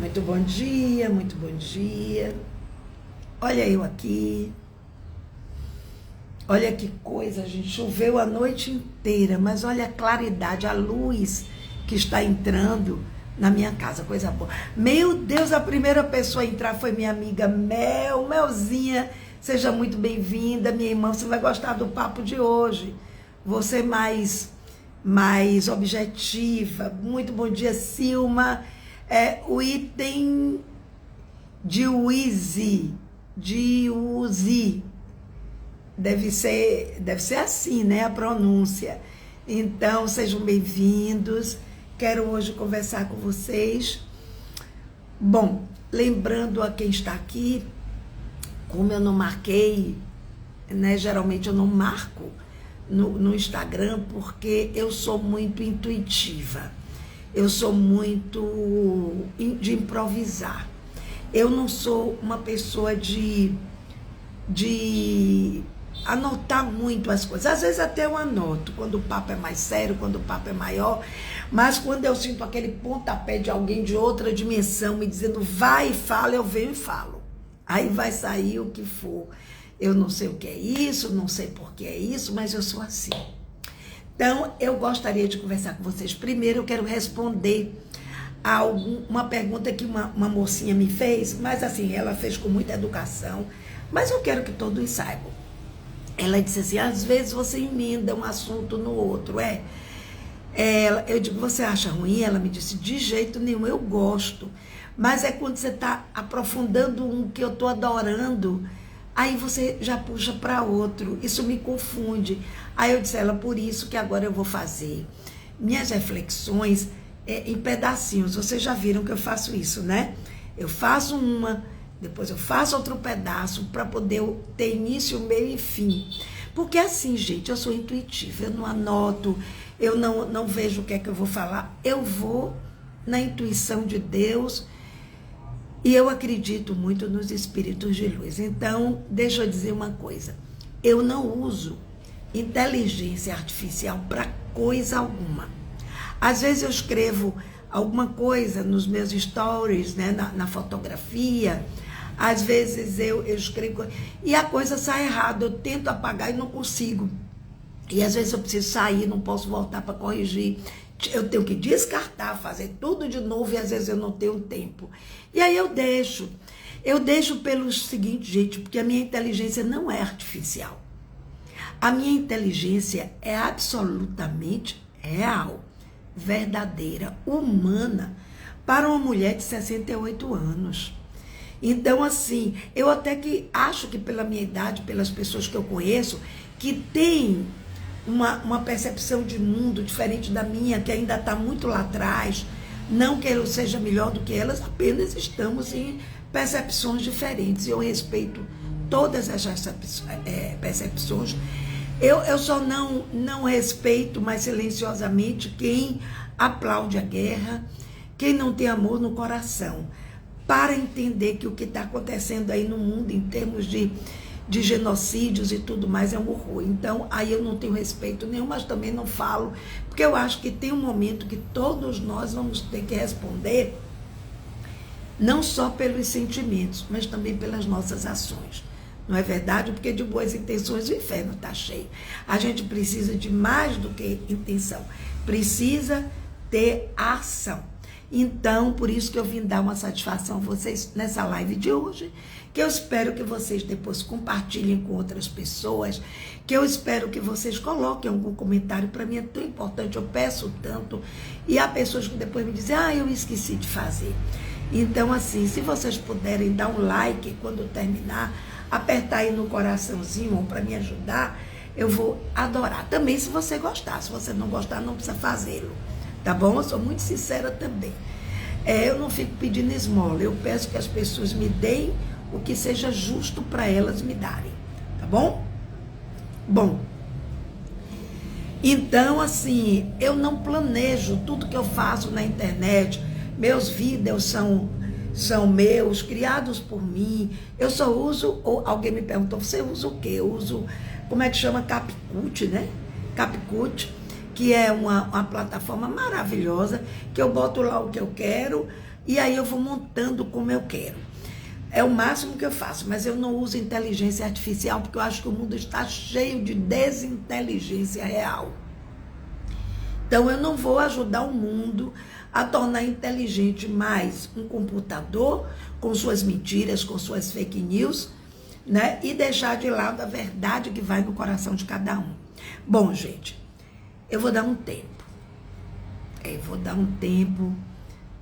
Muito bom dia, muito bom dia. Olha eu aqui. Olha que coisa, gente. Choveu a noite inteira, mas olha a claridade, a luz que está entrando na minha casa, coisa boa. Meu Deus, a primeira pessoa a entrar foi minha amiga Melzinha. Seja muito bem-vinda, minha irmã. Você vai gostar do papo de hoje. Você mais objetiva. Muito bom dia, Silma. O item de Uzi, deve ser assim, né, a pronúncia. Então, sejam bem-vindos. Quero hoje conversar com vocês. Bom, lembrando a quem está aqui, como eu não marquei, né, geralmente eu não marco no Instagram, porque eu sou muito intuitiva. Eu sou muito de improvisar. Eu não sou uma pessoa de anotar muito as coisas. Às vezes até eu anoto, quando o papo é mais sério, quando o papo é maior, mas quando eu sinto aquele pontapé de alguém de outra dimensão me dizendo, vai e fala, eu venho e falo. Aí vai sair o que for. Eu não sei o que é isso, não sei por que é isso, mas eu sou assim. Então, eu gostaria de conversar com vocês. Primeiro, eu quero responder a uma pergunta que uma mocinha me fez, mas assim, ela fez com muita educação, mas eu quero que todos saibam. Ela disse assim, às vezes você emenda um assunto no outro, eu digo, você acha ruim? Ela me disse, de jeito nenhum, eu gosto, mas é quando você está aprofundando um que eu estou adorando, aí você já puxa para outro, isso me confunde. Aí eu disse a ela, por isso que agora eu vou fazer minhas reflexões em pedacinhos. Vocês já viram que eu faço isso, né? Eu faço uma, depois eu faço outro pedaço para poder ter início, meio e fim. Porque assim, gente, eu sou intuitiva, eu não anoto, eu não vejo o que é que eu vou falar, eu vou na intuição de Deus. E eu acredito muito nos espíritos de luz. Então, deixa eu dizer uma coisa. Eu não uso inteligência artificial para coisa alguma. Às vezes eu escrevo alguma coisa nos meus stories, né, na fotografia. Às vezes eu escrevo e a coisa sai errada. Eu tento apagar e não consigo. E às vezes eu preciso sair, não posso voltar para corrigir. Eu tenho que descartar, fazer tudo de novo e às vezes eu não tenho tempo. E aí eu deixo pelo seguinte, gente, porque a minha inteligência não é artificial. A minha inteligência é absolutamente real, verdadeira, humana, para uma mulher de 68 anos. Então, assim, eu até que acho que pela minha idade, pelas pessoas que eu conheço, que tem uma percepção de mundo diferente da minha, que ainda está muito lá atrás, não que eu seja melhor do que elas, apenas estamos em percepções diferentes, e eu respeito todas as percepções. Eu só não respeito mais silenciosamente quem aplaude a guerra, quem não tem amor no coração, para entender que o que está acontecendo aí no mundo em termos de genocídios e tudo mais é um horror. Então, aí eu não tenho respeito nenhum, mas também não falo, porque eu acho que tem um momento que todos nós vamos ter que responder, não só pelos sentimentos, mas também pelas nossas ações. Não é verdade? Porque de boas intenções o inferno está cheio. A gente precisa de mais do que intenção, precisa ter ação. Então, por isso que eu vim dar uma satisfação a vocês nessa live de hoje, que eu espero que vocês depois compartilhem com outras pessoas, que eu espero que vocês coloquem algum comentário. Para mim é tão importante, eu peço tanto, e há pessoas que depois me dizem, eu esqueci de fazer. Então, assim, se vocês puderem dar um like quando terminar, apertar aí no coraçãozinho para me ajudar, eu vou adorar. Também se você gostar, se você não gostar, não precisa fazê-lo, tá bom? Eu sou muito sincera também. Eu não fico pedindo esmola, eu peço que as pessoas me deem o que seja justo para elas me darem, tá bom? Bom, então assim, eu não planejo tudo que eu faço na internet, meus vídeos são meus, criados por mim, eu só uso, ou alguém me perguntou, você usa o quê? Eu uso, como é que chama? CapCut, né? CapCut, que é uma plataforma maravilhosa, que eu boto lá o que eu quero, e aí eu vou montando como eu quero. É o máximo que eu faço, mas eu não uso inteligência artificial, porque eu acho que o mundo está cheio de desinteligência real. Então eu não vou ajudar o mundo a tornar inteligente mais um computador com suas mentiras, com suas fake news, né? E deixar de lado a verdade que vai no coração de cada um. Bom, gente, eu vou dar um tempo. Vou dar um tempo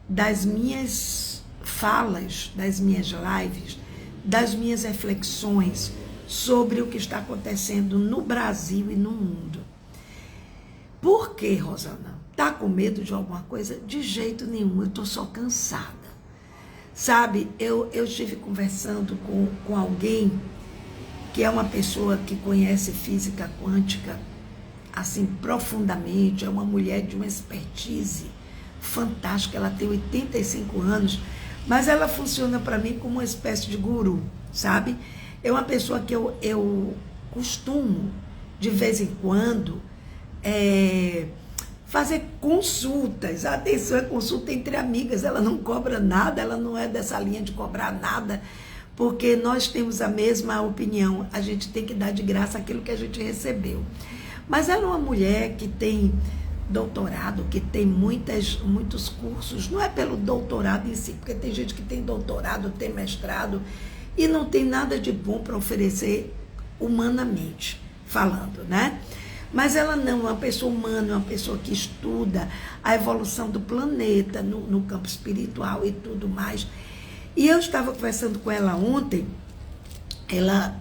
das minhas falas, das minhas lives, das minhas reflexões sobre o que está acontecendo no Brasil e no mundo. Por que, Rosana? Tá com medo de alguma coisa? De jeito nenhum, eu tô só cansada. Sabe, eu estive conversando com alguém que é uma pessoa que conhece física quântica, assim, profundamente, é uma mulher de uma expertise fantástica, ela tem 85 anos, mas ela funciona para mim como uma espécie de guru, sabe? É uma pessoa que eu costumo, de vez em quando, fazer consultas. Atenção, é consulta entre amigas, ela não cobra nada, ela não é dessa linha de cobrar nada, porque nós temos a mesma opinião, a gente tem que dar de graça aquilo que a gente recebeu. Mas ela é uma mulher que tem doutorado, que tem muitos cursos, não é pelo doutorado em si, porque tem gente que tem doutorado, tem mestrado, e não tem nada de bom para oferecer humanamente falando, né? Mas ela não, é uma pessoa humana, é uma pessoa que estuda a evolução do planeta no campo espiritual e tudo mais. E eu estava conversando com ela ontem, ela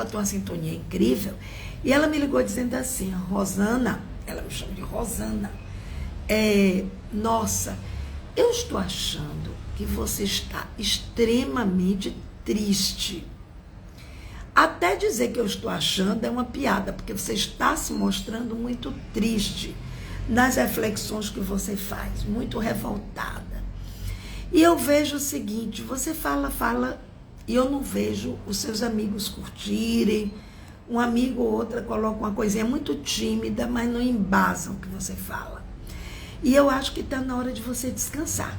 tem uma sintonia incrível, e ela me ligou dizendo assim, Rosana, ela me chama de Rosana, nossa, eu estou achando que você está extremamente triste. Até dizer que eu estou achando é uma piada, porque você está se mostrando muito triste nas reflexões que você faz, muito revoltada. E eu vejo o seguinte, você fala, e eu não vejo os seus amigos curtirem, um amigo ou outra coloca uma coisinha muito tímida, mas não embasam o que você fala. E eu acho que está na hora de você descansar,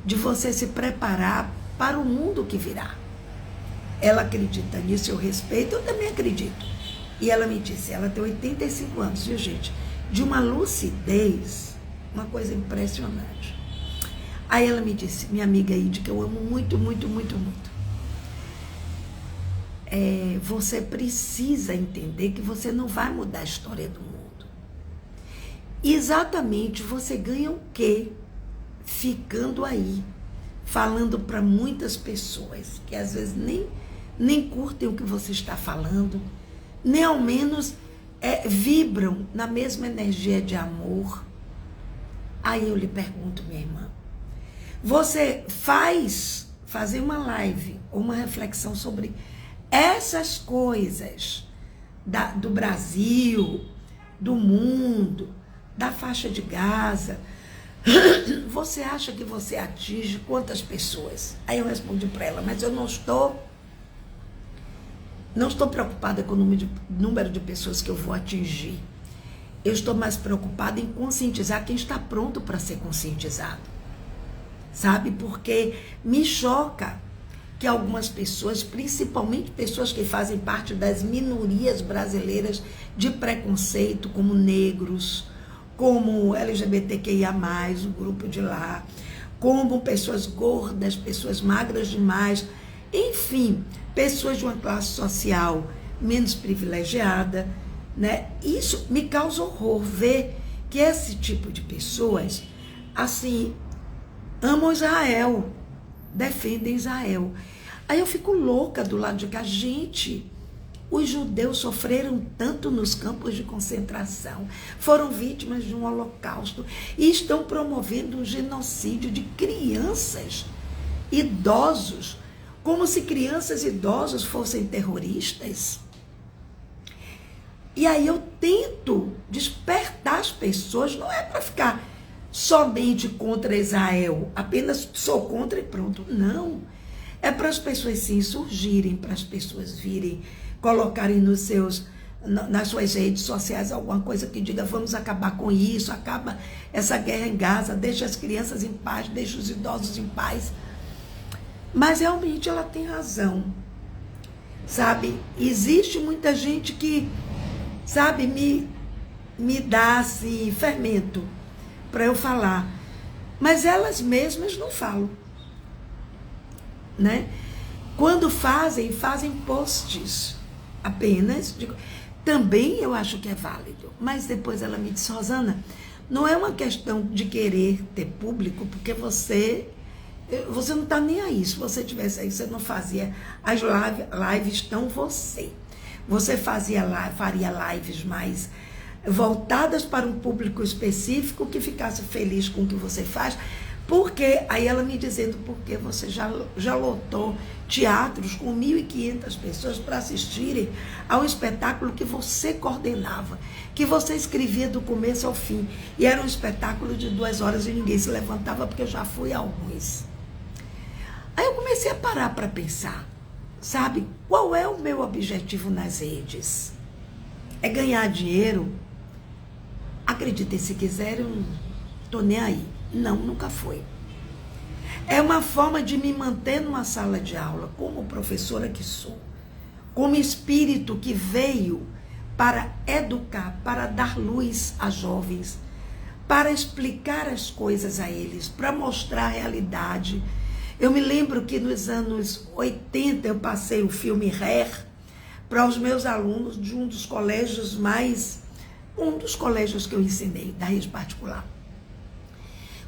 de você se preparar para o mundo que virá. Ela acredita nisso, eu respeito, eu também acredito. E ela me disse, ela tem 85 anos, viu, gente? De uma lucidez, uma coisa impressionante. Aí ela me disse, minha amiga Ide, que eu amo muito, muito, muito, muito. Você precisa entender que você não vai mudar a história do mundo. Exatamente, você ganha o quê? Ficando aí, falando para muitas pessoas, que às vezes nem curtem o que você está falando, nem ao menos vibram na mesma energia de amor. Aí eu lhe pergunto, minha irmã, você fazer uma live ou uma reflexão sobre essas coisas do Brasil, do mundo, da faixa de Gaza, você acha que você atinge quantas pessoas? Aí eu respondi para ela, mas eu não estou preocupada com o número de pessoas que eu vou atingir. Eu estou mais preocupada em conscientizar quem está pronto para ser conscientizado. Sabe? Porque me choca que algumas pessoas, principalmente pessoas que fazem parte das minorias brasileiras de preconceito, como negros, como LGBTQIA+, o grupo de lá, como pessoas gordas, pessoas magras demais, enfim, pessoas de uma classe social menos privilegiada, né? Isso me causa horror ver que esse tipo de pessoas, assim, amam Israel, defendem Israel. Aí eu fico louca do lado de cá. Gente, os judeus sofreram tanto nos campos de concentração, foram vítimas de um holocausto e estão promovendo um genocídio de crianças, idosos, como se crianças e idosos fossem terroristas. E aí eu tento despertar as pessoas, não é para ficar somente contra Israel, apenas sou contra e pronto, não. É para as pessoas se insurgirem, para as pessoas virem, colocarem nos seus nas suas redes sociais alguma coisa que diga vamos acabar com isso, acaba essa guerra em Gaza, deixa as crianças em paz, deixa os idosos em paz. Mas realmente ela tem razão, sabe? Existe muita gente que, sabe, me dá assim, fermento para eu falar, mas elas mesmas não falam, né? Quando fazem posts apenas. Também eu acho que é válido, mas depois ela me disse, Rosana, não é uma questão de querer ter público, porque você não está nem aí. Se você tivesse aí, você não fazia as lives tão você. Você faria lives mais voltadas para um público específico que ficasse feliz com o que você faz. Porque, aí ela me dizendo, porque você já lotou teatros com 1.500 pessoas para assistirem ao espetáculo que você coordenava, que você escrevia do começo ao fim. E era um espetáculo de 2 horas e ninguém se levantava, porque eu já fui a alguns. Aí eu comecei a parar para pensar, sabe, qual é o meu objetivo nas redes? É ganhar dinheiro? Acreditem se quiserem, eu não estou nem aí. Não, nunca foi. É uma forma de me manter numa sala de aula, como professora que sou, como espírito que veio para educar, para dar luz a jovens, para explicar as coisas a eles, para mostrar a realidade. Eu me lembro que nos anos 80 eu passei o filme Hair para os meus alunos de um dos colégios que eu ensinei, da rede particular.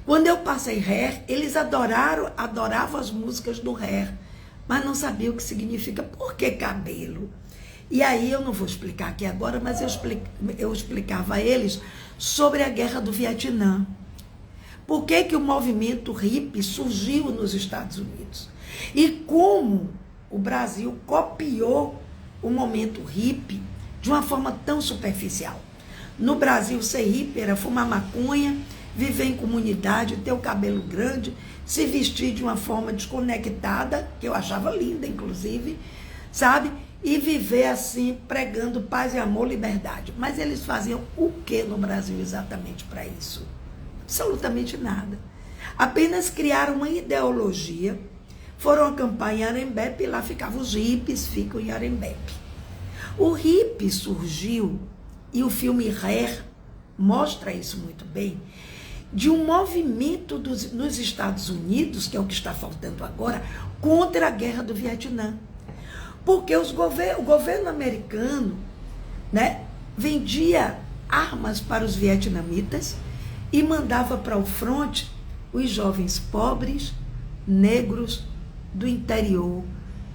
Quando eu passei Hair, eles adoravam as músicas do Hair, mas não sabiam o que significa. Por que cabelo? E aí eu não vou explicar aqui agora, mas eu explicava a eles sobre a guerra do Vietnã. Por que o movimento hippie surgiu nos Estados Unidos? E como o Brasil copiou o momento hippie de uma forma tão superficial. No Brasil, ser hippie era fumar maconha, viver em comunidade, ter o cabelo grande, se vestir de uma forma desconectada, que eu achava linda, inclusive, sabe? E viver assim, pregando paz e amor, liberdade. Mas eles faziam o que no Brasil exatamente para isso? Absolutamente nada. Apenas criaram uma ideologia, foram acampar em Arembepe, e lá ficavam os hippies, ficam em Arembepe. O hippie surgiu, e o filme Hair mostra isso muito bem, de um movimento nos Estados Unidos, que é o que está faltando agora, contra a guerra do Vietnã. Porque o governo americano, né, vendia armas para os vietnamitas e mandava para o fronte os jovens pobres, negros, do interior.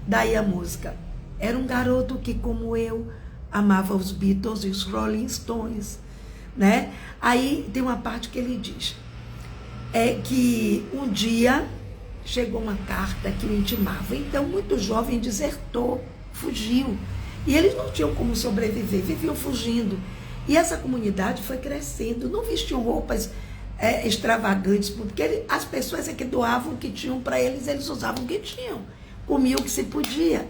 Daí a música. Era um garoto que, como eu, amava os Beatles e os Rolling Stones. Né? Aí tem uma parte que ele diz que um dia chegou uma carta que o intimava, então muito jovem desertou, fugiu, e eles não tinham como sobreviver, viviam fugindo, e essa comunidade foi crescendo, não vestiam roupas extravagantes, porque as pessoas que doavam o que tinham para eles, eles usavam o que tinham, comiam o que se podia.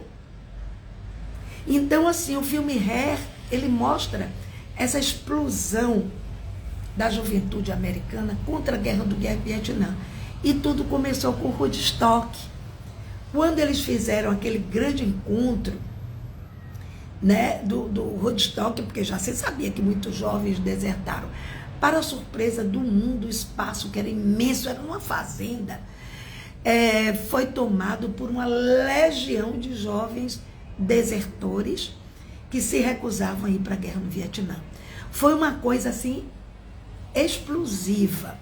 Então assim, o filme Hair, ele mostra essa explosão da juventude americana contra a guerra do Vietnã. E tudo começou com o Woodstock. Quando eles fizeram aquele grande encontro, né, do Woodstock, porque já se sabia que muitos jovens desertaram, para a surpresa do mundo, o espaço que era imenso, era uma fazenda, foi tomado por uma legião de jovens desertores que se recusavam a ir para a guerra no Vietnã. Foi uma coisa assim explosiva.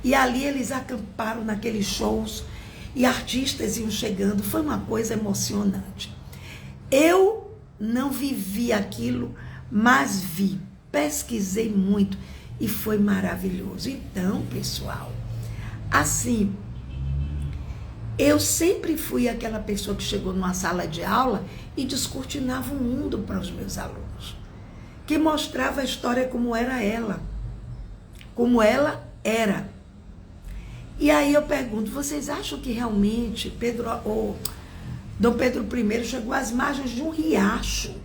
E ali eles acamparam naqueles shows e artistas iam chegando. Foi uma coisa emocionante. Eu não vivi aquilo, mas vi, pesquisei muito e foi maravilhoso. Então, pessoal, assim, eu sempre fui aquela pessoa que chegou numa sala de aula e descortinava o mundo para os meus alunos, que mostrava a história como era ela era. E aí eu pergunto, vocês acham que realmente Dom Pedro I chegou às margens de um riacho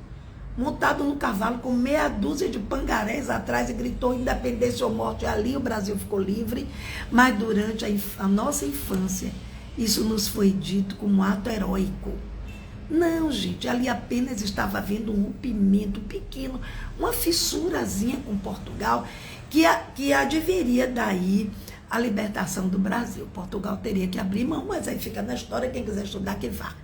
montado no cavalo com meia dúzia de pangarés atrás e gritou independência ou morte. Ali o Brasil ficou livre, mas durante a nossa infância, isso nos foi dito como um ato heróico. Não, gente, ali apenas estava havendo um rompimento pequeno, uma fissurazinha com Portugal, que adviria daí a libertação do Brasil. Portugal teria que abrir mão, mas aí fica na história, quem quiser estudar que vá.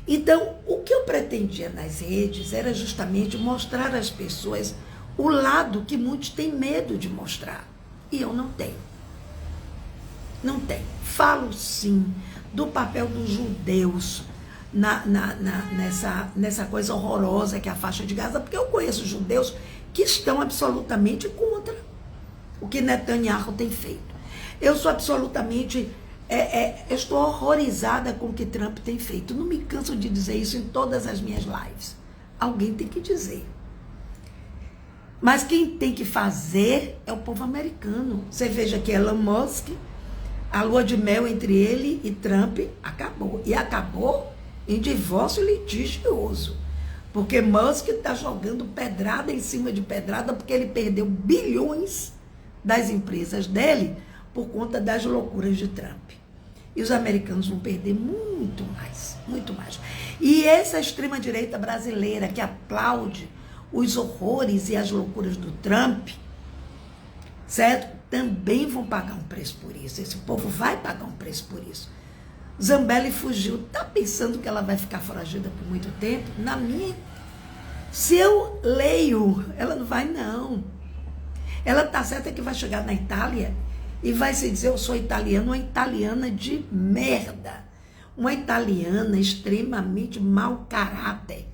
Então, o que eu pretendia nas redes era justamente mostrar às pessoas o lado que muitos têm medo de mostrar. E eu não tenho. Não tenho. Falo sim do papel dos judeus nessa coisa horrorosa que é a faixa de Gaza, porque eu conheço judeus que estão absolutamente contra o que Netanyahu tem feito. Eu sou absolutamente... eu estou horrorizada com o que Trump tem feito. Não me canso de dizer isso em todas as minhas lives. Alguém tem que dizer. Mas quem tem que fazer é o povo americano. Você veja que Elon Musk, a lua de mel entre ele e Trump acabou. E acabou em divórcio litigioso. Porque Musk está jogando pedrada em cima de pedrada porque ele perdeu bilhões das empresas dele por conta das loucuras de Trump. E os americanos vão perder muito mais, muito mais. E essa extrema-direita brasileira que aplaude os horrores e as loucuras do Trump, certo? Também vão pagar um preço por isso. Esse povo vai pagar um preço por isso. Zambelli fugiu. Tá pensando que ela vai ficar foragida por muito tempo? Se eu leio, ela não vai, não. Ela tá certa que vai chegar na Itália e vai se dizer, eu sou italiana, uma italiana de merda. Uma italiana extremamente mau caráter,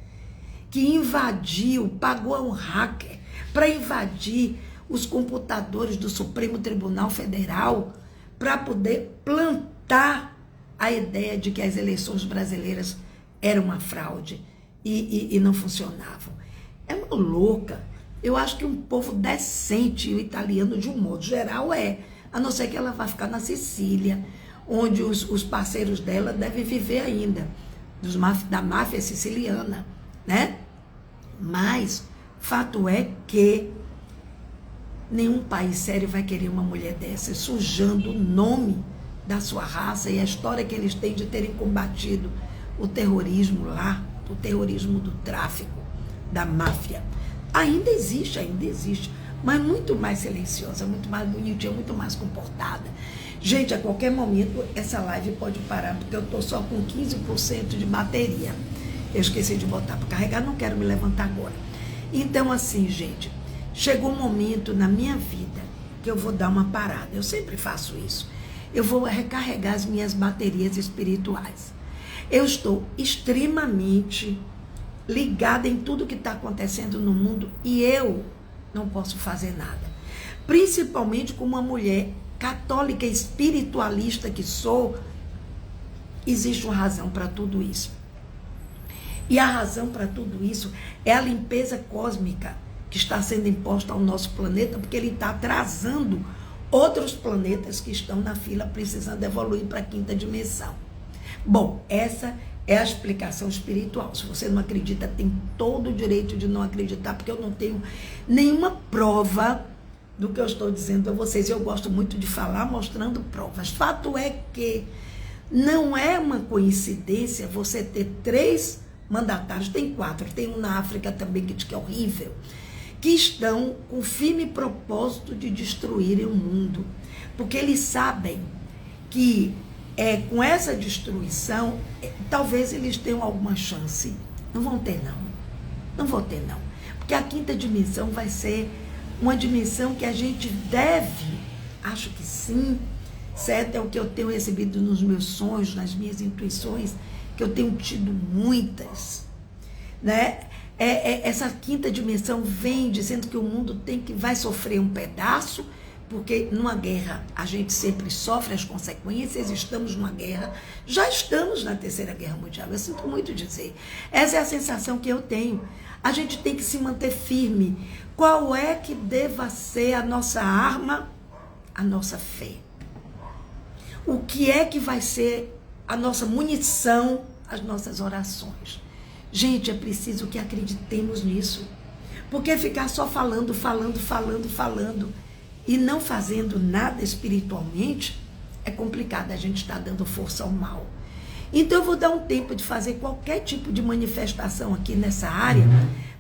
que invadiu, pagou a um hacker para invadir os computadores do Supremo Tribunal Federal para poder plantar a ideia de que as eleições brasileiras eram uma fraude e não funcionavam. É uma louca. Eu acho que um povo decente, o italiano de um modo geral a não ser que ela vá ficar na Sicília, onde os parceiros dela devem viver ainda, da máfia siciliana, né? Mas, fato é que nenhum país sério vai querer uma mulher dessa, sujando o nome da sua raça e a história que eles têm de terem combatido o terrorismo lá, o terrorismo do tráfico, da máfia. Ainda existe, mas muito mais silenciosa, muito mais bonitinha, muito mais comportada. Gente, a qualquer momento essa live pode parar, porque eu estou só com 15% de bateria. Eu esqueci de botar para carregar, não quero me levantar agora. Então, assim, gente, chegou um momento na minha vida que eu vou dar uma parada. Eu sempre faço isso. Eu vou recarregar as minhas baterias espirituais. Eu estou extremamente ligada em tudo que está acontecendo no mundo e eu não posso fazer nada. Principalmente como uma mulher católica espiritualista que sou, existe uma razão para tudo isso. E a razão para tudo isso é a limpeza cósmica que está sendo imposta ao nosso planeta, porque ele está atrasando outros planetas que estão na fila precisando evoluir para a quinta dimensão. Bom, essa é a explicação espiritual. Se você não acredita, tem todo o direito de não acreditar, porque eu não tenho nenhuma prova do que eu estou dizendo a vocês. Eu gosto muito de falar mostrando provas. Fato é que não é uma coincidência você ter 3 mandatários, tem 4, tem um na África também que diz que é horrível, que estão com firme propósito de destruírem o mundo, porque eles sabem que com essa destruição, talvez eles tenham alguma chance. Não vão ter, não. Não vão ter, não. Porque a quinta dimensão vai ser uma dimensão que a gente deve, acho que sim, certo? É o que eu tenho recebido nos meus sonhos, nas minhas intuições, que eu tenho tido muitas, né? Essa quinta dimensão vem dizendo que o mundo vai sofrer um pedaço, porque numa guerra a gente sempre sofre as consequências, estamos numa guerra, já estamos na Terceira Guerra Mundial, eu sinto muito dizer. Essa é a sensação que eu tenho. A gente tem que se manter firme. Qual é que deva ser a nossa arma? A nossa fé. O que é que vai ser a nossa munição? As nossas orações. Gente, é preciso que acreditemos nisso. Porque ficar só falando e não fazendo nada espiritualmente é complicado. A gente está dando força ao mal. Então eu vou dar um tempo de fazer qualquer tipo de manifestação aqui nessa área,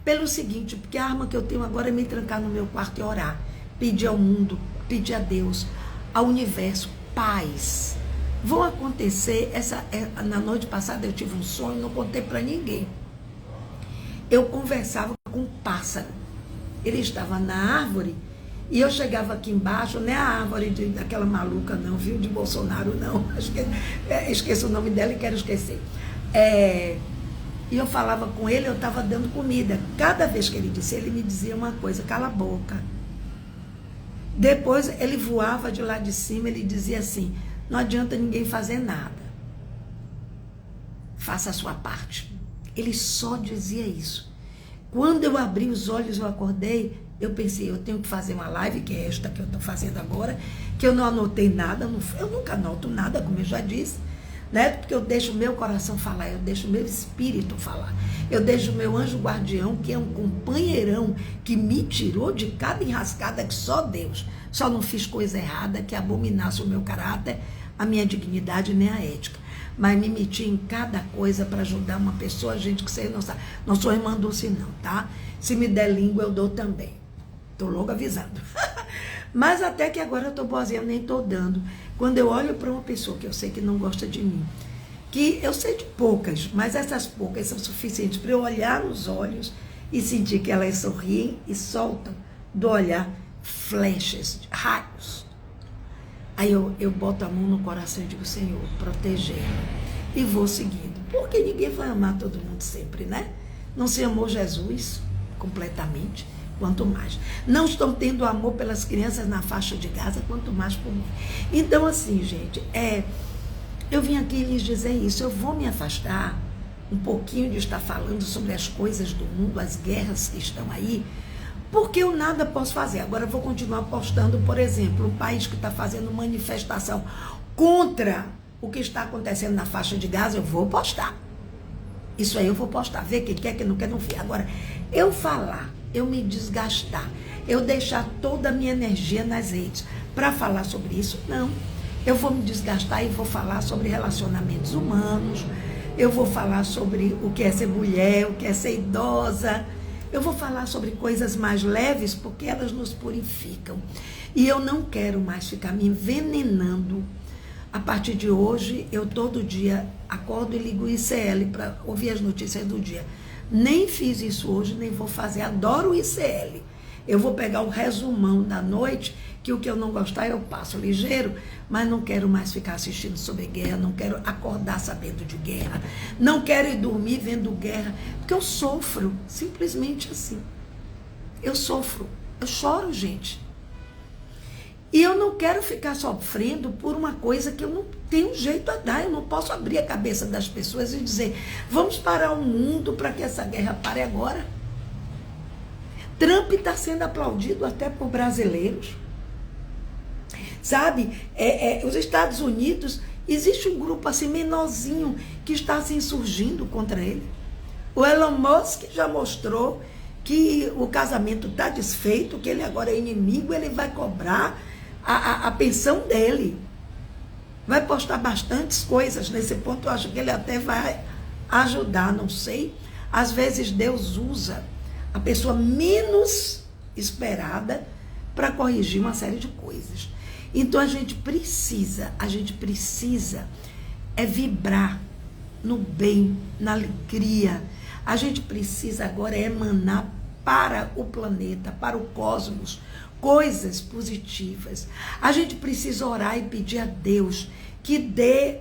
pelo seguinte, porque a arma que eu tenho agora é me trancar no meu quarto e orar, pedir ao mundo, pedir a Deus, ao universo, paz. Vão acontecer, na noite passada eu tive um sonho, não contei para ninguém. Eu conversava com um pássaro, ele estava na árvore, e eu chegava aqui embaixo, não é a árvore daquela maluca não, viu, de Bolsonaro não, esqueço o nome dela e quero esquecer. E eu falava com ele, eu estava dando comida. Cada vez que ele disse, ele me dizia uma coisa, cala a boca. Depois ele voava de lá de cima, ele dizia assim, não adianta ninguém fazer nada. Faça a sua parte. Ele só dizia isso. Quando eu abri os olhos, eu acordei, eu pensei, eu tenho que fazer uma live, que é esta que eu estou fazendo agora, que eu não anotei nada, eu nunca anoto nada, como eu já disse, né? Porque eu deixo o meu coração falar, eu deixo o meu espírito falar, eu deixo o meu anjo guardião, que é um companheirão, que me tirou de cada enrascada que só Deus, só não fiz coisa errada, que abominasse o meu caráter, a minha dignidade, nem a ética. Mas me meti em cada coisa para ajudar uma pessoa, gente, que você não sabe. Não sou irmã Dulce não, tá? Se me der língua, eu dou também. Tô logo avisando. Mas até que agora eu tô boazinha, nem tô dando. Quando eu olho para uma pessoa que eu sei que não gosta de mim, que eu sei de poucas, mas essas poucas são suficientes para eu olhar nos olhos e sentir que elas sorriem e soltam do olhar flechas, raios. Aí eu boto a mão no coração e digo, Senhor, proteger e vou seguindo. Porque ninguém vai amar todo mundo sempre, né? Não se amou Jesus completamente, quanto mais. Não estão tendo amor pelas crianças na faixa de Gaza, quanto mais por mim. Então, assim, gente, eu vim aqui lhes dizer isso. Eu vou me afastar um pouquinho de estar falando sobre as coisas do mundo, as guerras que estão aí, porque eu nada posso fazer. Agora eu vou continuar postando, por exemplo, um país que está fazendo manifestação contra o que está acontecendo na faixa de Gaza, eu vou postar. Isso aí eu vou postar. Ver quem quer, quem não quer, não vê. Agora, eu falar, eu me desgastar, eu deixar toda a minha energia nas redes para falar sobre isso, não. Eu vou me desgastar e vou falar sobre relacionamentos humanos, eu vou falar sobre o que é ser mulher, o que é ser idosa. Eu vou falar sobre coisas mais leves, porque elas nos purificam. E eu não quero mais ficar me envenenando. A partir de hoje, eu todo dia acordo e ligo o ICL para ouvir as notícias do dia. Nem fiz isso hoje, nem vou fazer. Adoro o ICL. Eu vou pegar o resumão da noite, que o que eu não gostar eu passo ligeiro, mas não quero mais ficar assistindo sobre guerra, não quero acordar sabendo de guerra, não quero ir dormir vendo guerra, porque eu sofro, simplesmente assim. Eu sofro, eu choro, gente. E eu não quero ficar sofrendo por uma coisa que eu não tenho jeito a dar, eu não posso abrir a cabeça das pessoas e dizer, vamos parar o mundo para que essa guerra pare agora. Trump está sendo aplaudido até por brasileiros. Sabe, os Estados Unidos, existe um grupo assim menorzinho que está se insurgindo contra ele. O Elon Musk já mostrou que o casamento está desfeito, que ele agora é inimigo, ele vai cobrar a pensão dele. Vai postar bastantes coisas nesse ponto, eu acho que ele até vai ajudar, não sei. Às vezes Deus usa a pessoa menos esperada para corrigir uma série de coisas. Então a gente precisa vibrar no bem, na alegria. A gente precisa agora emanar para o planeta, para o cosmos, coisas positivas. A gente precisa orar e pedir a Deus que dê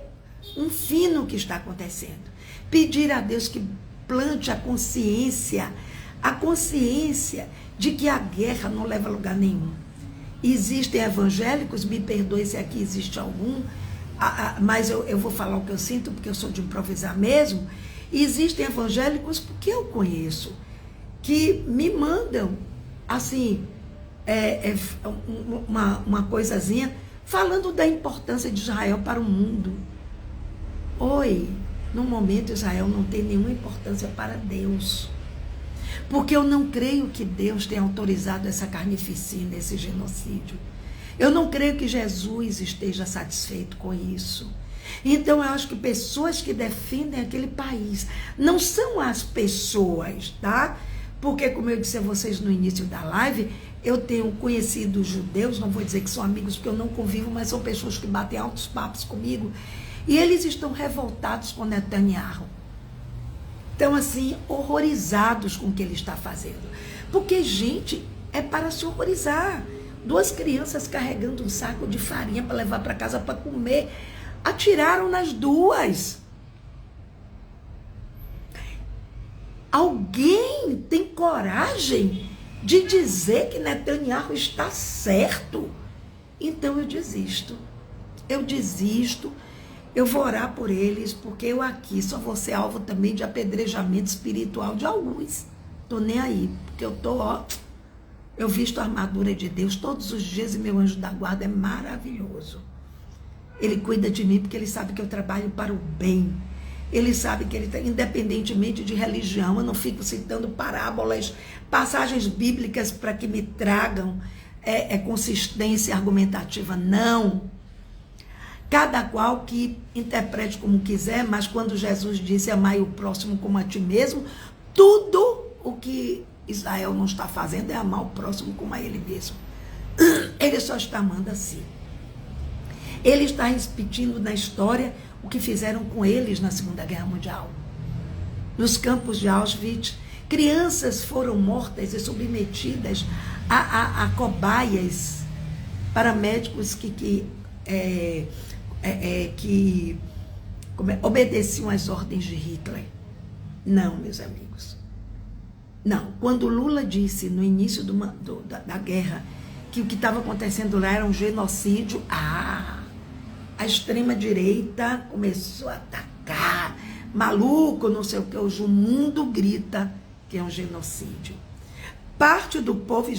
um fim no que está acontecendo. Pedir a Deus que plante a consciência de que a guerra não leva a lugar nenhum. Existem evangélicos, me perdoe se aqui existe algum, mas eu vou falar o que eu sinto, porque eu sou de improvisar mesmo. Existem evangélicos, porque eu conheço, que me mandam, assim, uma coisazinha, falando da importância de Israel para o mundo. Oi, no momento Israel não tem nenhuma importância para Deus. Porque eu não creio que Deus tenha autorizado essa carnificina, esse genocídio. Eu não creio que Jesus esteja satisfeito com isso. Então eu acho que pessoas que defendem aquele país não são as pessoas, tá? Porque, como eu disse a vocês no início da live, eu tenho conhecido judeus, não vou dizer que são amigos porque eu não convivo, mas são pessoas que batem altos papos comigo, e eles estão revoltados com Netanyahu. Estão assim, horrorizados com o que ele está fazendo. Porque, gente, é para se horrorizar. 2 crianças carregando um saco de farinha para levar para casa para comer. Atiraram nas 2. Alguém tem coragem de dizer que Netanyahu está certo? Então eu desisto. Eu vou orar por eles, porque eu aqui só vou ser alvo também de apedrejamento espiritual de alguns. Tô nem aí, porque eu visto a armadura de Deus todos os dias e meu anjo da guarda é maravilhoso. Ele cuida de mim porque ele sabe que eu trabalho para o bem. Ele sabe que ele está, independentemente de religião, eu não fico citando parábolas, passagens bíblicas para que me tragam consistência argumentativa, não. Cada qual que interprete como quiser, mas quando Jesus disse amai o próximo como a ti mesmo, tudo o que Israel não está fazendo é amar o próximo como a ele mesmo. Ele só está amando assim. Ele está repetindo na história o que fizeram com eles na Segunda Guerra Mundial. Nos campos de Auschwitz, crianças foram mortas e submetidas a cobaias para médicos que obedeciam às ordens de Hitler. Não, meus amigos. Não. Quando Lula disse no início da guerra que o que estava acontecendo lá era um genocídio, a extrema-direita começou a atacar, maluco, não sei o que, hoje o mundo grita que é um genocídio. Parte do povo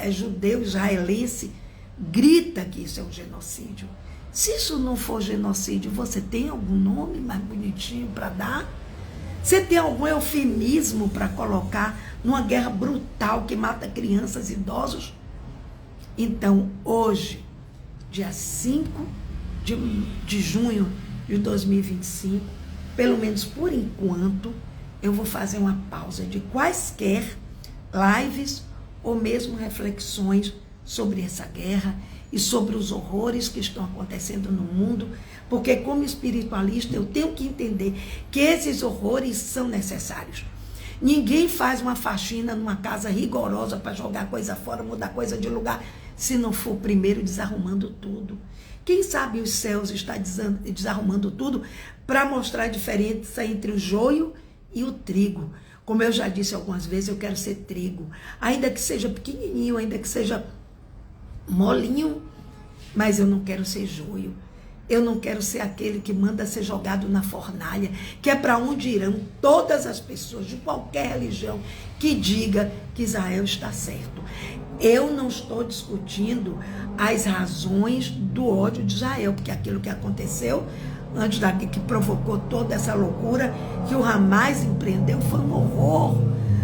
judeu israelense grita que isso é um genocídio. Se isso não for genocídio, você tem algum nome mais bonitinho para dar? Você tem algum eufemismo para colocar numa guerra brutal que mata crianças e idosos? Então, hoje, dia 5 de junho de 2025, pelo menos por enquanto, eu vou fazer uma pausa de quaisquer lives ou mesmo reflexões sobre essa guerra e sobre os horrores que estão acontecendo no mundo, porque como espiritualista eu tenho que entender que esses horrores são necessários. Ninguém faz uma faxina numa casa rigorosa para jogar coisa fora, mudar coisa de lugar, se não for primeiro desarrumando tudo. Quem sabe os céus está desarrumando tudo para mostrar a diferença entre o joio e o trigo. Como eu já disse algumas vezes, eu quero ser trigo. Ainda que seja pequenininho, ainda que seja molinho, mas eu não quero ser joio. Eu não quero ser aquele que manda ser jogado na fornalha, que é para onde irão todas as pessoas de qualquer religião que diga que Israel está certo. Eu não estou discutindo as razões do ódio de Israel, porque aquilo que aconteceu antes daqui, que provocou toda essa loucura que o Hamas empreendeu, foi um horror.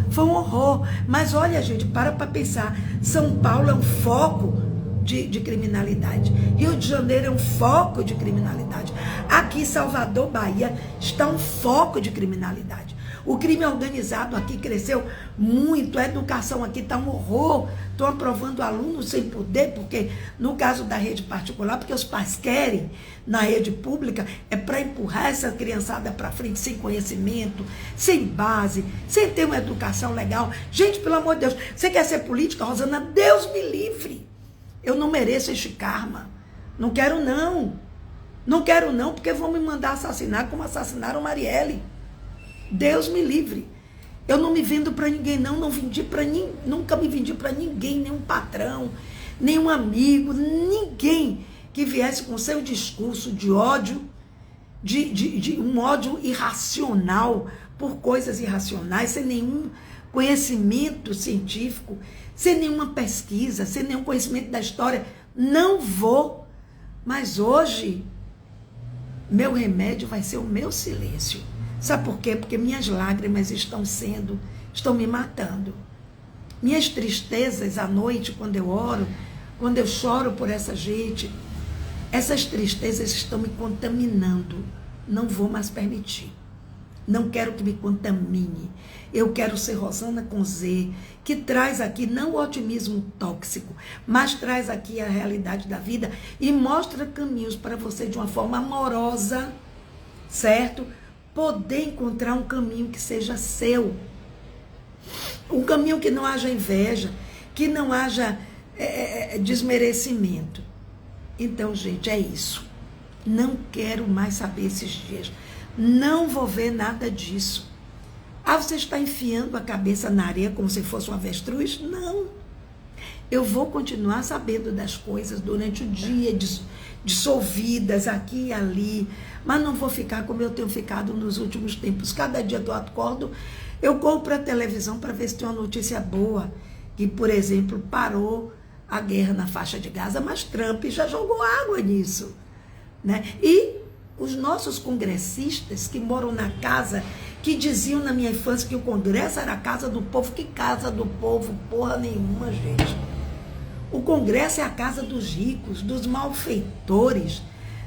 Foi um horror. Mas olha, gente, para pensar. São Paulo é um foco de criminalidade. Rio de Janeiro é um foco de criminalidade. Aqui, Salvador, Bahia, está um foco de criminalidade. O crime organizado aqui cresceu muito, a educação aqui está um horror. Estão aprovando alunos sem poder, porque no caso da rede particular, porque os pais querem, na rede pública, é para empurrar essa criançada para frente sem conhecimento, sem base, sem ter uma educação legal. Gente, pelo amor de Deus, você quer ser política, Rosana? Deus me livre. Eu não mereço este karma. Não quero não. Não quero não, porque vão me mandar assassinar como assassinaram Marielle. Deus me livre. Eu não me vendo para ninguém não vendi para nunca me vendi para ninguém, nenhum patrão, nenhum amigo, ninguém que viesse com seu discurso de ódio, de um ódio irracional por coisas irracionais, sem nenhum conhecimento científico, sem nenhuma pesquisa, sem nenhum conhecimento da história. Não vou. Mas hoje, meu remédio vai ser o meu silêncio. Sabe por quê? Porque minhas lágrimas estão me matando. Minhas tristezas à noite, quando eu oro, quando eu choro por essa gente, essas tristezas estão me contaminando. Não vou mais permitir. Não quero que me contamine. Eu quero ser Rosana com Z, que traz aqui não o otimismo tóxico, mas traz aqui a realidade da vida e mostra caminhos para você de uma forma amorosa, certo? Poder encontrar um caminho que seja seu. Um caminho que não haja inveja, que não haja desmerecimento. Então, gente, é isso. Não quero mais saber esses dias. Não vou ver nada disso. Ah, você está enfiando a cabeça na areia como se fosse um avestruz? Não. Eu vou continuar sabendo das coisas durante o dia, dissolvidas aqui e ali, mas não vou ficar como eu tenho ficado nos últimos tempos. Cada dia que eu acordo, eu corro para a televisão para ver se tem uma notícia boa, que, por exemplo, parou a guerra na faixa de Gaza, mas Trump já jogou água nisso, né? E os nossos congressistas que moram na casa, que diziam na minha infância que o Congresso era a casa do povo. Que casa do povo? Porra nenhuma, gente. O Congresso é a casa dos ricos, dos malfeitores,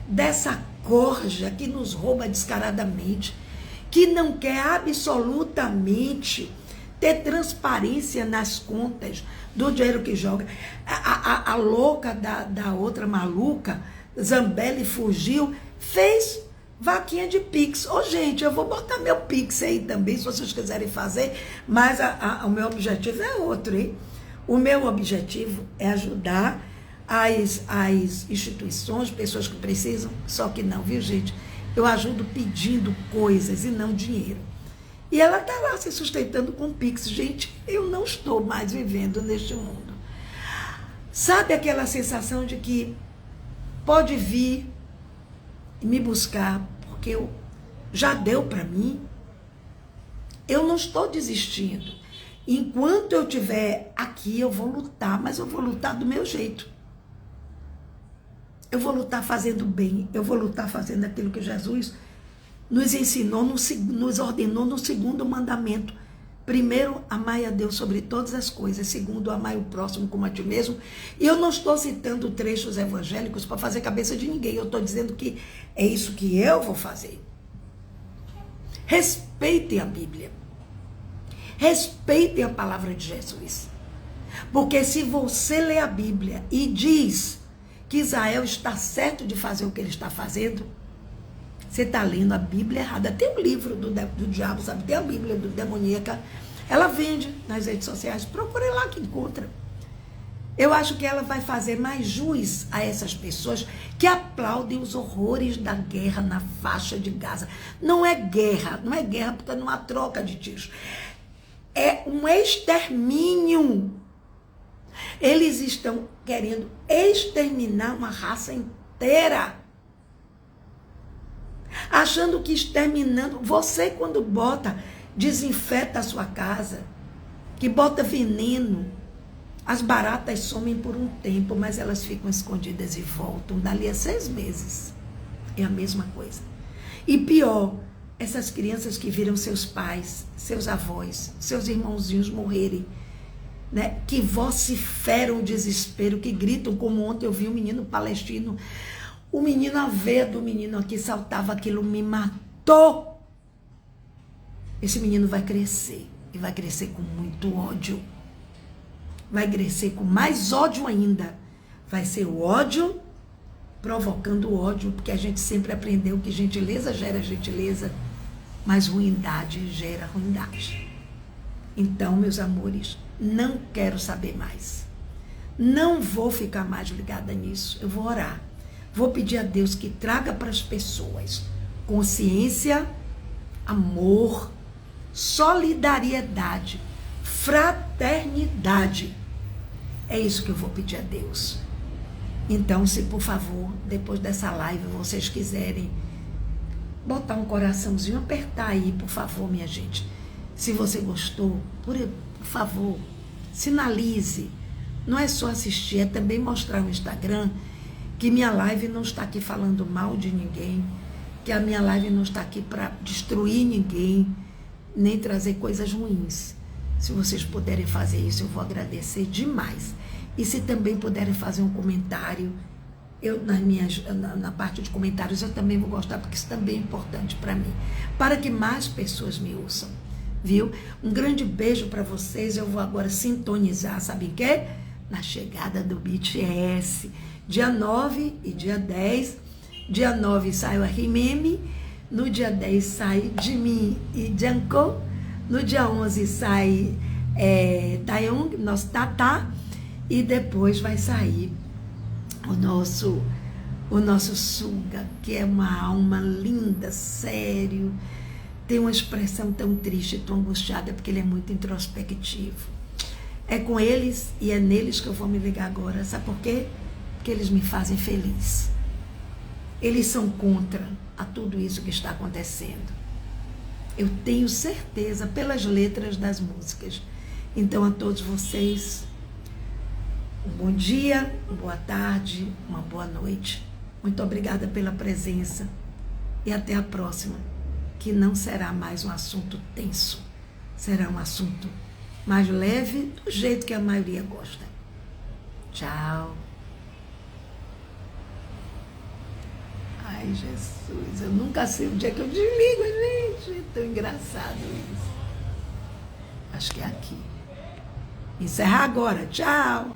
dessa corja que nos rouba descaradamente, que não quer absolutamente ter transparência nas contas do dinheiro que joga. A louca da outra maluca, Zambelli, fugiu, fez vaquinha de Pix. Ô, gente, eu vou botar meu Pix aí também, se vocês quiserem fazer, mas o meu objetivo é outro, hein? O meu objetivo é ajudar as instituições, pessoas que precisam, só que não, viu, gente? Eu ajudo pedindo coisas e não dinheiro. E ela está lá se sustentando com Pix. Gente, eu não estou mais vivendo neste mundo. Sabe aquela sensação de que pode vir me buscar, porque já deu para mim? Eu não estou desistindo. Enquanto eu estiver aqui, eu vou lutar, mas eu vou lutar do meu jeito. Eu vou lutar fazendo bem, eu vou lutar fazendo aquilo que Jesus nos ensinou, nos ordenou no segundo mandamento. Primeiro, amai a Deus sobre todas as coisas. Segundo, amai o próximo como a ti mesmo. E eu não estou citando trechos evangélicos para fazer cabeça de ninguém. Eu estou dizendo que é isso que eu vou fazer. Respeitem a Bíblia. Respeitem a palavra de Jesus. Porque se você lê a Bíblia e diz que Israel está certo de fazer o que ele está fazendo, você está lendo a Bíblia errada. Tem um livro do diabo, sabe? Tem a Bíblia do demoníaca. Ela vende nas redes sociais. Procure lá que encontra. Eu acho que ela vai fazer mais jus a essas pessoas que aplaudem os horrores da guerra na faixa de Gaza. Não é guerra porque não há troca de tiros. É um extermínio. Eles estão querendo exterminar uma raça inteira. Achando que exterminando, você quando desinfeta a sua casa, que bota veneno, as baratas somem por um tempo, mas elas ficam escondidas e voltam dali a 6 meses. É a mesma coisa. E pior, essas crianças que viram seus pais, seus avós, seus irmãozinhos morrerem, né? Que vociferam o desespero, que gritam, como ontem eu vi um menino palestino. O menino, a veia do menino aqui saltava, aquilo me matou. Esse menino vai crescer, e vai crescer com muito ódio. Vai crescer com mais ódio ainda. Vai ser o ódio provocando ódio, porque a gente sempre aprendeu que gentileza gera gentileza, mas ruindade gera ruindade. Então, meus amores, não quero saber mais. Não vou ficar mais ligada nisso. Eu vou orar. Vou pedir a Deus que traga para as pessoas consciência, amor, solidariedade, fraternidade. É isso que eu vou pedir a Deus. Então, se por favor, depois dessa live, vocês quiserem botar um coraçãozinho, apertar aí, por favor, minha gente. Se você gostou, por favor, sinalize. Não é só assistir, é também mostrar no Instagram que minha live não está aqui falando mal de ninguém, que a minha live não está aqui para destruir ninguém, nem trazer coisas ruins. Se vocês puderem fazer isso, eu vou agradecer demais. E se também puderem fazer um comentário, na parte de comentários eu também vou gostar, porque isso também é importante para mim, para que mais pessoas me ouçam, viu? Um grande beijo para vocês. Eu vou agora sintonizar, sabe o quê? Na chegada do BTS, dia 9 e dia 10. Dia 9 sai o Rimeme, no dia 10 sai Jimin e Jungkook, no dia 11 sai Taeyong, nosso Tata, e depois vai sair o nosso Suga, que é uma alma linda, sério, tem uma expressão tão triste, tão angustiada, porque ele é muito introspectivo. É com eles e é neles que eu vou me ligar agora. Sabe por quê? Porque eles me fazem feliz. Eles são contra a tudo isso que está acontecendo. Eu tenho certeza pelas letras das músicas. Então, a todos vocês, um bom dia, uma boa tarde, uma boa noite. Muito obrigada pela presença e até a próxima, que não será mais um assunto tenso. Será um assunto mais leve, do jeito que a maioria gosta. Tchau. Ai, Jesus, eu nunca sei o dia que eu desligo, gente. É tão engraçado isso. Acho que é aqui. Encerrar agora. Tchau.